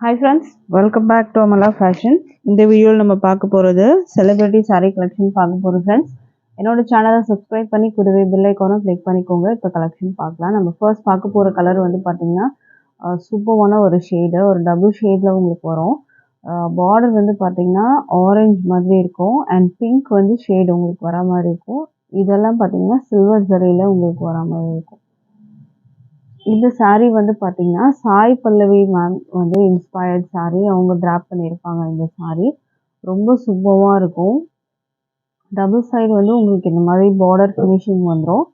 Hi friends, welcome back to Amala Fashion. இந்த வீடியோவில் நம்ம பார்க்க போகிறது செலிபிரிட்டி saree கலெக்ஷன் பார்க்க போகிறோம் ஃப்ரெண்ட்ஸ். என்னோட சேனலை சப்ஸ்கிரைப் பண்ணி கூடவே பெல் ஐக்கானை கிளிக் பண்ணிக்கோங்க. இப்போ கலெக்ஷன் பார்க்கலாம். நம்ம ஃபர்ஸ்ட் பார்க்க போகிற கலர் வந்து பார்த்திங்கன்னா சூப்பரான ஒரு ஷேடு, ஒரு டபுள் ஷேடில் உங்களுக்கு வரும். பார்டர் வந்து பார்த்திங்கன்னா ஆரஞ்சு மாதிரி இருக்கும் அண்ட் பிங்க் வந்து ஷேடு உங்களுக்கு வர மாதிரி இருக்கும். இதெல்லாம் பார்த்திங்கன்னா சில்வர் ஜரியில் உங்களுக்கு வர மாதிரி இருக்கும். இந்த saree வந்து பார்த்தீங்கன்னா சாய் பல்லவி மேம் வந்து இன்ஸ்பயர்ட் saree அவங்க டிராப் பண்ணியிருப்பாங்க. இந்த saree ரொம்ப சூப்பராக இருக்கும். டபுள் சைடு வந்து உங்களுக்கு இந்த மாதிரி பார்டர் ஃபினிஷிங் வந்துடும்.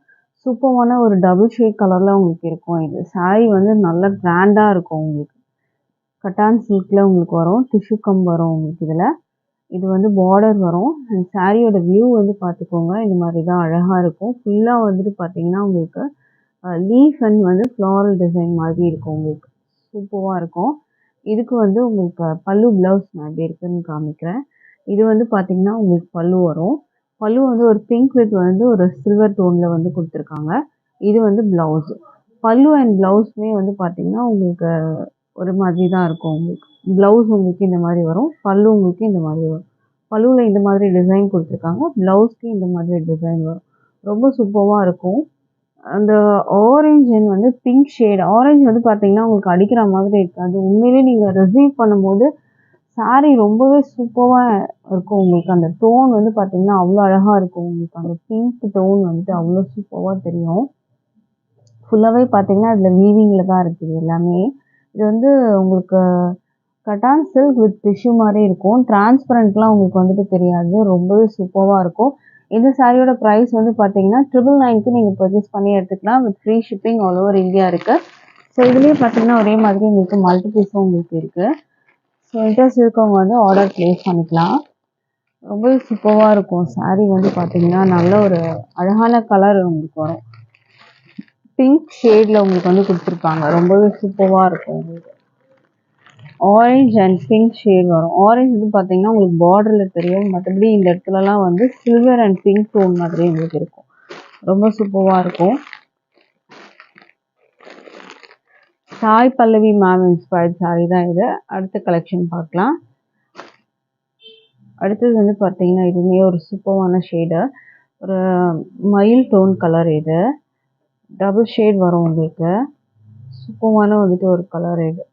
சூப்பரான ஒரு டபுள் ஷேட் கலரில் உங்களுக்கு இருக்கும். இது saree வந்து நல்லா கிராண்டாக இருக்கும். உங்களுக்கு கட்டான் சில்கில் உங்களுக்கு வரும், டிஷ்யூ கம் வரும் உங்களுக்கு இதில். இது வந்து பார்டர் வரும் அண்ட் சாரியோட வியூ வந்து பார்த்துக்கோங்க. இந்த மாதிரி தான் அழகாக இருக்கும். ஃபுல்லாக வந்துட்டு பார்த்தீங்கன்னா உங்களுக்கு லீஃப் அண்ட் வந்து ஃப்ளாரல் டிசைன் மாதிரி இருக்கும். உங்களுக்கு சூப்பராக இருக்கும். இதுக்கு வந்து உங்களுக்கு பல்லு ப்ளவுஸ் நான் எப்படி இருக்குன்னு காமிக்கிறேன். இது வந்து பார்த்திங்கன்னா உங்களுக்கு பல்லு வரும். பல்லு வந்து ஒரு பிங்க் வித் வந்து ஒரு சில்வர் டோனில் வந்து கொடுத்துருக்காங்க. இது வந்து ப்ளவுஸு. பல்லு அண்ட் ப்ளவுஸுமே வந்து பார்த்திங்கன்னா உங்களுக்கு ஒரு மாதிரி தான் இருக்கும். உங்களுக்கு ப்ளவுஸ் உங்களுக்கு இந்த மாதிரி வரும், பல்லு உங்களுக்கு இந்த மாதிரி வரும். பல்லுவில் இந்த மாதிரி டிசைன் கொடுத்துருக்காங்க, ப்ளவுஸ்க்கு இந்த மாதிரி டிசைன் வரும். ரொம்ப சூப்பராக இருக்கும். அந்த ஆரஞ்சு அண்ட் வந்து பிங்க் ஷேட், ஆரஞ்சு வந்து பார்த்தீங்கன்னா உங்களுக்கு அடிக்கிற மாதிரி இருக்காது. உண்மையிலேயே நீங்கள் ரிசீவ் பண்ணும்போது saree ரொம்பவே சூப்பராக இருக்கும். உங்களுக்கு அந்த டோன் வந்து பார்த்தீங்கன்னா அவ்வளோ அழகாக இருக்கும். உங்களுக்கு அந்த பிங்க் டோன் வந்துட்டு அவ்வளோ சூப்பராக தெரியும். ஃபுல்லாகவே பார்த்தீங்கன்னா அதில் வீவிங்கில் தான் இருக்குது எல்லாமே. இது வந்து உங்களுக்கு கட்டான் சில்க் வித் டிஷ்யூ மாதிரி இருக்கும். டிரான்ஸ்பரண்ட்லாம் உங்களுக்கு வந்துட்டு தெரியாது. ரொம்பவே சூப்பராக இருக்கும். இந்த சாரியோட ப்ரைஸ் வந்து பார்த்தீங்கன்னா 999க்கு நீங்கள் பர்ச்சேஸ் பண்ணி எடுத்துக்கலாம். With free shipping all over India இருக்குது. ஸோ இதுலேயே பார்த்தீங்கன்னா ஒரே மாதிரி உங்களுக்கு மல்டிபீஸும் உங்களுக்கு இருக்குது. ஸோ இன்ட்ரெஸ்ட் இருக்கவங்க வந்து ஆர்டர் ப்ளேஸ் பண்ணிக்கலாம். ரொம்பவே சூப்பராக இருக்கும். சாரீ வந்து பார்த்தீங்கன்னா நல்ல ஒரு அழகான கலர் உங்களுக்கு வரும். பிங்க் ஷேடில் உங்களுக்கு வந்து கொடுத்துருப்பாங்க. ரொம்பவே சூப்பராக இருக்கும். உங்களுக்கு ஆரஞ்ச் அண்ட் பிங்க் ஷேட் வரும். ஆரஞ்சு வந்து பார்த்தீங்கன்னா உங்களுக்கு பார்டரில் தெரியும். மற்றபடி இந்த இடத்துலலாம் வந்து சில்வர் அண்ட் பிங்க் டோன் மாதிரி உங்களுக்கு இருக்கும். ரொம்ப சூப்பராக இருக்கும். Sai Pallavi ma'am inspired saree தான் இது. அடுத்த கலெக்ஷன் பார்க்கலாம். அடுத்தது வந்து பார்த்தீங்கன்னா இதுவுமே ஒரு சூப்பரான ஷேடு, ஒரு மயில் டோன் கலர். இது டபுள் ஷேட் வரும் உங்களுக்கு. சூப்பரான வந்துட்டு ஒரு கலர். இது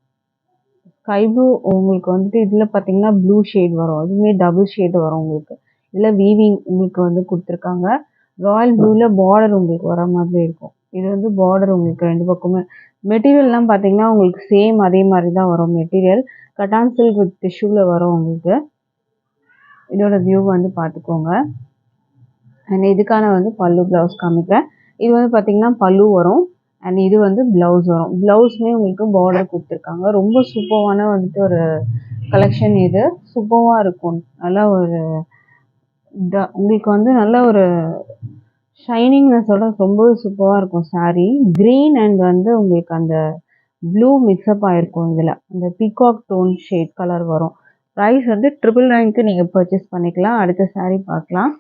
ஸ்கை ப்ளூ உங்களுக்கு வந்துட்டு இதில் பார்த்தீங்கன்னா ப்ளூ ஷேட் வரும். அதுவுமே டபுள் ஷேடு வரும் உங்களுக்கு. இதில் வீவிங் உங்களுக்கு வந்து கொடுத்துருக்காங்க. ராயல் ப்ளூவில் பார்டர் உங்களுக்கு வர மாதிரி இருக்கும். இது வந்து பார்டர் உங்களுக்கு ரெண்டு பக்கமே. மெட்டீரியல்லாம் பார்த்தீங்கன்னா உங்களுக்கு சேம் அதே மாதிரி தான் வரும். மெட்டீரியல் கட்டான் சில்க் வித் டிஷ்யூவில் வரும் உங்களுக்கு. இதோட வியூ வந்து பார்த்துக்கோங்க. அண்ட் இதுக்கான வந்து பல்லு ப்ளவுஸ் காமிக்கிறேன். இது வந்து பார்த்தீங்கன்னா பல்லு வரும் அண்ட் இது வந்து ப்ளவுஸ் வரும். ப்ளவுஸ்மே உங்களுக்கு பார்டர் கொடுத்துருக்காங்க. ரொம்ப சூப்பரான வந்துட்டு ஒரு கலெக்ஷன். இது சூப்பராக இருக்கும். நல்லா ஒரு உங்களுக்கு வந்து நல்ல ஒரு ஷைனிங்னஸோட ரொம்பவே சூப்பராக இருக்கும் saree. க்ரீன் அண்ட் வந்து உங்களுக்கு அந்த ப்ளூ மிக்ஸ்அப் ஆகிருக்கும். இதில் அந்த பீகாக் டோன் ஷேட் கலர் வரும். ப்ரைஸ் வந்து 999க்கு நீங்கள் பர்ச்சேஸ் பண்ணிக்கலாம். அடுத்த saree பார்க்கலாம்.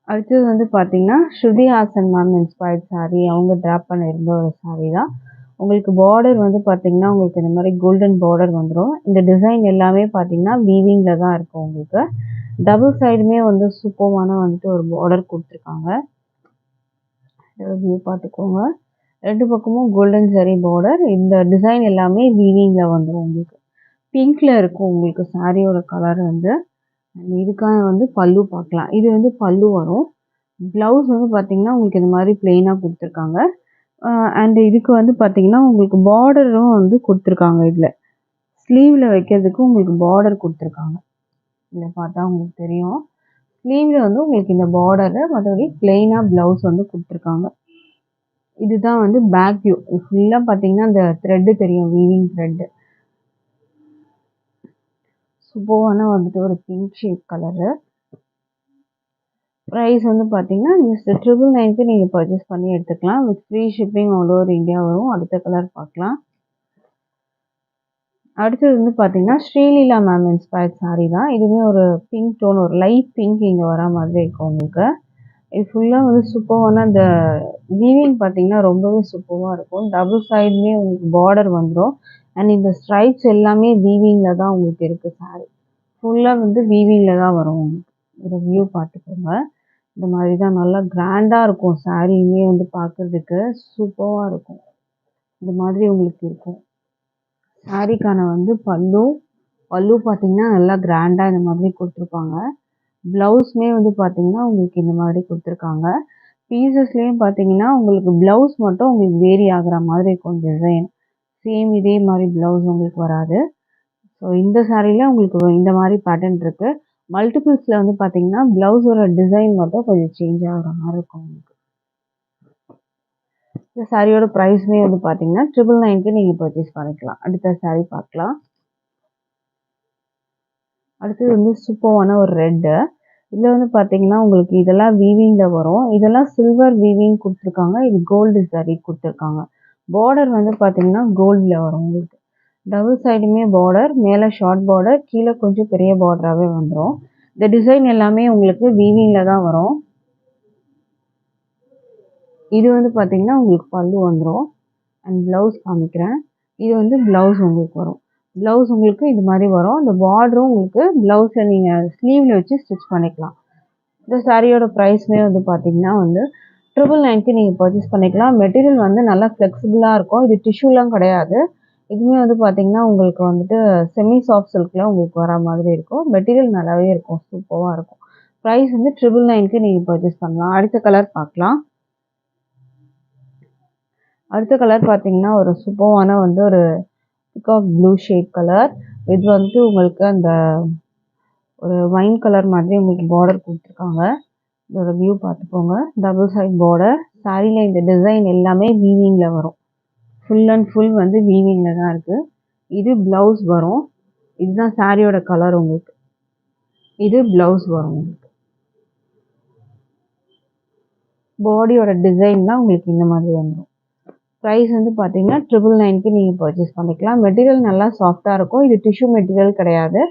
அடுத்தது வந்து பார்த்தீங்கன்னா Shruti Haasan ma'am inspired saree அவங்க ட்ராப் பண்ணியிருந்த ஒரு saree தான். உங்களுக்கு பார்டர் வந்து பார்த்தீங்கன்னா உங்களுக்கு இந்த மாதிரி கோல்டன் பார்டர் வந்துடும். இந்த டிசைன் எல்லாமே பார்த்தீங்கன்னா வீவிங்கில் தான் இருக்கும். உங்களுக்கு டபுள் சைடுமே வந்து சூப்பரான வந்துட்டு ஒரு பார்டர் கொடுத்துருக்காங்க. வியூ பார்த்துக்கோங்க. ரெண்டு பக்கமும் கோல்டன் ஜரி பார்டர். இந்த டிசைன் எல்லாமே வீவிங்கில் வந்துடும். உங்களுக்கு பிங்க்கில் இருக்கும் உங்களுக்கு சாரியோட கலர் வந்து. இதுக்கான வந்து பல்லு பார்க்கலாம். இது வந்து பல்லு வரும். ப்ளவுஸ் வந்து பார்த்தீங்கன்னா உங்களுக்கு இந்த மாதிரி பிளெயினாக கொடுத்துருக்காங்க. அண்ட் இதுக்கு வந்து பார்த்தீங்கன்னா உங்களுக்கு பார்டரும் வந்து கொடுத்துருக்காங்க. இதில் ஸ்லீவில் வைக்கிறதுக்கு உங்களுக்கு பார்டர் கொடுத்துருக்காங்க. இதில் பார்த்தா உங்களுக்கு தெரியும். ஸ்லீவில் வந்து உங்களுக்கு இந்த பார்டரு, மற்றபடி பிளெயினாக ப்ளவுஸ் வந்து கொடுத்துருக்காங்க. இதுதான் வந்து பேக் வியூ. ஃபுல்லாக பார்த்தீங்கன்னா இந்த த்ரெட்டு தெரியும், வீவிங் த்ரெட்டு. சூப்பரான வந்துட்டு ஒரு பிங்க் ஷேட் கலரு. ப்ரைஸ் வந்து பார்த்தீங்கன்னா ஜஸ்ட் 999க்கு நீங்கள் பர்ச்சேஸ் பண்ணி எடுத்துக்கலாம். With free shipping all over India வரும். அடுத்த கலர் பார்க்கலாம். அடுத்தது வந்து பார்த்தீங்கன்னா ஸ்ரீலீலா மேம் இன்ஸ்பயர்ட் saree தான். இதுவுமே ஒரு பிங்க் டோன், ஒரு லைட் பிங்க் இங்கே வர மாதிரி இருக்கும் உங்களுக்கு. இது ஃபுல்லாக வந்து சூப்பரான அந்த வீவிங் பார்த்தீங்கன்னா ரொம்பவே சூப்பராக இருக்கும். டபுள் சைடுமே உங்களுக்கு பார்டர் வந்துடும். அண்ட் இந்த ஸ்ட்ரைப்ஸ் எல்லாமே வீவிங்கில் தான் உங்களுக்கு இருக்குது சாரீ. ஃபுல்லாக வந்து வீவிங்கில் தான் வரும் உங்களுக்கு. ஒரு வியூ பார்த்துக்கோங்க. இந்த மாதிரி தான் நல்லா கிராண்டாக இருக்கும். சாரியுமே வந்து பார்க்குறதுக்கு சூப்பராக இருக்கும். இந்த மாதிரி உங்களுக்கு இருக்கும். சாரிக்கான வந்து பல்லு பார்த்தீங்கன்னா நல்லா கிராண்டாக இந்த மாதிரி கொடுத்துருப்பாங்க. ப்ளவுஸுமே வந்து பார்த்தீங்கன்னா உங்களுக்கு இந்த மாதிரி கொடுத்துருக்காங்க. பீசஸ்லேயும் பார்த்தீங்கன்னா உங்களுக்கு ப்ளவுஸ் மட்டும் உங்களுக்கு வேரி ஆகிற மாதிரி இருக்கும் டிசைன். சேம் இதே மாதிரி ப்ளவுஸ் உங்களுக்கு வராது. ஸோ இந்த சாரியில் உங்களுக்கு இந்த மாதிரி பேட்டர்ன் இருக்குது. மல்டிபிள்ஸில் வந்து பார்த்தீங்கன்னா ப்ளவுஸோட டிசைன் மட்டும் கொஞ்சம் சேஞ்ச் ஆகிற மாதிரி இருக்கும் உங்களுக்கு. இந்த சாரியோட ப்ரைஸுமே வந்து பார்த்தீங்கன்னா 999க்கு நீங்கள் பர்ச்சேஸ் பண்ணிக்கலாம். அடுத்த சாரி பார்க்கலாம். அடுத்தது வந்து சூப்பரான ஒரு ரெட்டு. இதில் வந்து பார்த்தீங்கன்னா உங்களுக்கு இதெல்லாம் வீவிங்கில் வரும். இதெல்லாம் சில்வர் வீவிங் கொடுத்துருக்காங்க. இது கோல்டு சாரி கொடுத்துருக்காங்க. பார்டர் வந்து பார்த்தீங்கன்னா கோல்டில் வரும் உங்களுக்கு. டபுள் சைடுமே பார்டர், மேலே ஷார்ட் பார்டர், கீழே கொஞ்சம் பெரிய பார்டராகவே வந்துடும். இந்த டிசைன் எல்லாமே உங்களுக்கு வீவிங்கில் தான் வரும். இது வந்து பார்த்தீங்கன்னா உங்களுக்கு பல்லு வந்துடும். அண்ட் ப்ளவுஸ் காமிக்கிறேன். இது வந்து ப்ளவுஸ் உங்களுக்கு வரும். ப்ளவுஸ் உங்களுக்கு இது மாதிரி வரும். இந்த பார்டரும் உங்களுக்கு ப்ளவுஸை நீங்கள் ஸ்லீவில் வச்சு ஸ்டிச் பண்ணிக்கலாம். இந்த சாரியோட ப்ரைஸுமே வந்து பார்த்தீங்கன்னா வந்து 999க்கு நீங்கள் பர்ச்சேஸ் பண்ணிக்கலாம். மெட்டீரியல் வந்து நல்லா ஃப்ளெக்சிபிளாக இருக்கும். இது டிஷ்யூலாம் கிடையாது. இதுவுமே வந்து பார்த்தீங்கன்னா உங்களுக்கு வந்துட்டு செமி சாஃப்ட் சில்கில் உங்களுக்கு வர மாதிரி இருக்கும். மெட்டீரியல் நல்லாவே இருக்கும். சூப்பராக இருக்கும். ப்ரைஸ் வந்து 999க்கு நீங்கள் பர்ச்சேஸ் பண்ணலாம். அடுத்த கலர் பார்க்கலாம். அடுத்த கலர் பார்த்தீங்கன்னா ஒரு சூப்பரான வந்து ஒரு பிகாக் ப்ளூ ஷேட் கலர். இது வந்து உங்களுக்கு அந்த ஒரு வைன் கலர் மாதிரி உங்களுக்கு பார்டர் கொடுத்துருக்காங்க. இதோட வியூ பார்த்துக்கோங்க. Double side border. சாரியில் இந்த டிசைன் எல்லாமே வீவிங்கில் வரும். ஃபுல் அண்ட் ஃபுல் வந்து வீவிங்கில் தான் இருக்குது. இது ப்ளவுஸ் வரும். இதுதான் சாரியோட கலர் உங்களுக்கு. இது ப்ளவுஸ் வரும் உங்களுக்கு. பாடியோட டிசைன் தான் உங்களுக்கு இந்த மாதிரி வந்துடும். ப்ரைஸ் வந்து பார்த்தீங்கன்னா 999க்கு நீங்கள் பர்ச்சேஸ் பண்ணிக்கலாம். மெட்டீரியல் நல்லா சாஃப்டாக இருக்கும். இது டிஷ்யூ மெட்டீரியல் கிடையாது.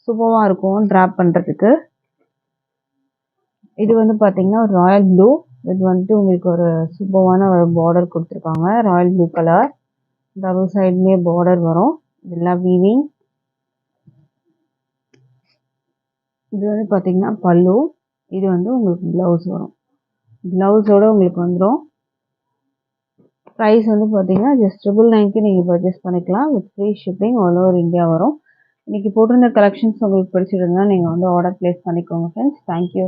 சூப்பராக இருக்கும் ட்ராப் பண்ணுறதுக்கு. இது வந்து பார்த்தீங்கன்னா ஒரு ராயல் ப்ளூ. இது வந்துட்டு உங்களுக்கு ஒரு சூப்பரான ஒரு பார்டர் கொடுத்துருக்காங்க. Royal blue colour. டபுள் சைடுமே பார்டர் வரும். இதெல்லாம் வீவிங். இது வந்து பார்த்தீங்கன்னா பல்லு. இது வந்து உங்களுக்கு ப்ளவுஸ் வரும். ப்ளவுஸோடு உங்களுக்கு வந்துடும். ப்ரைஸ் வந்து பார்த்தீங்கன்னா ஜஸ்ட் 999க்கு நீங்கள் பர்ச்சேஸ் பண்ணிக்கலாம். With free shipping all over India வரும். இன்றைக்கி போட்டிருந்த கலெக்ஷன்ஸ் உங்களுக்கு பிடிச்சிருந்தா நீங்கள் வந்து ஆர்டர் ப்ளேஸ் பண்ணிக்கோங்க ஃப்ரெண்ட்ஸ். தேங்க்யூ.